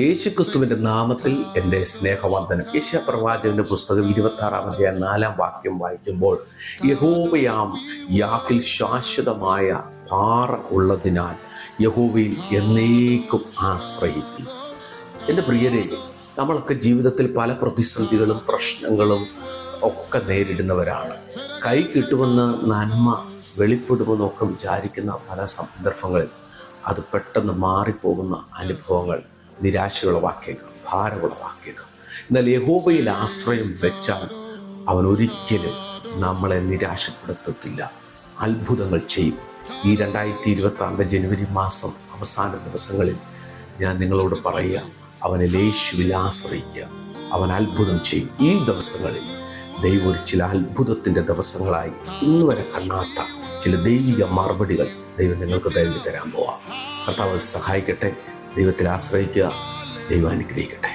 യേശുക്രിസ്തുവിന്റെ നാമത്തിൽ എൻ്റെ സ്നേഹവന്ദനം. യെശയ്യാപ്രവാചകന്റെ പുസ്തകം 26-ാം അധ്യായം 4-ാം വാക്യം വായിക്കുമ്പോൾ, യഹോവയാം യാഹിൽ ശാശ്വതമായ പാറ ഉള്ളതിനാൽ യഹോവയിൽ എന്നേക്കും ആശ്രയിക്കും. എൻ്റെ പ്രിയരെ, നമ്മളൊക്കെ ജീവിതത്തിൽ പല പ്രതിസന്ധികളും പ്രശ്നങ്ങളും ഒക്കെ നേരിടുന്നവരാണ്. കൈ കിട്ടുമെന്ന്, നന്മ വെളിപ്പെടുമെന്നൊക്കെ വിചാരിക്കുന്ന പല സന്ദർഭങ്ങളിൽ അത് പെട്ടെന്ന് മാറിപ്പോകുന്ന അനുഭവങ്ങൾ നിരാശയുളവാക്കിയേക്കാം, ഭാരമുളവാക്കിയേക്കാം. എന്നാൽ യഹോവയിൽ ആശ്രയം വെച്ചാൽ അവൻ ഒരിക്കലും നമ്മളെ നിരാശപ്പെടുത്തത്തില്ല, അത്ഭുതങ്ങൾ ചെയ്യും. ഈ 2026 ജനുവരി മാസം അവസാന ദിവസങ്ങളിൽ ഞാൻ നിങ്ങളോട് പറയുക, അവനിൽ യേശുവിൽ ആശ്രയിക്കുക, അവൻ അത്ഭുതം ചെയ്യും. ഈ ദിവസങ്ങളിൽ ദൈവം ഒരു ചില അത്ഭുതത്തിൻ്റെ ദിവസങ്ങളായി ഇന്നുവരെ കാണാത്ത ചില ദൈവിക മറുപടികൾ ദൈവം നിങ്ങൾക്ക് തരാൻ പോവാം. കർത്താവ് സഹായിക്കട്ടെ. ദൈവത്തിൽ ആശ്രയിക്കുക. ദൈവം അനുഗ്രഹിക്കട്ടെ.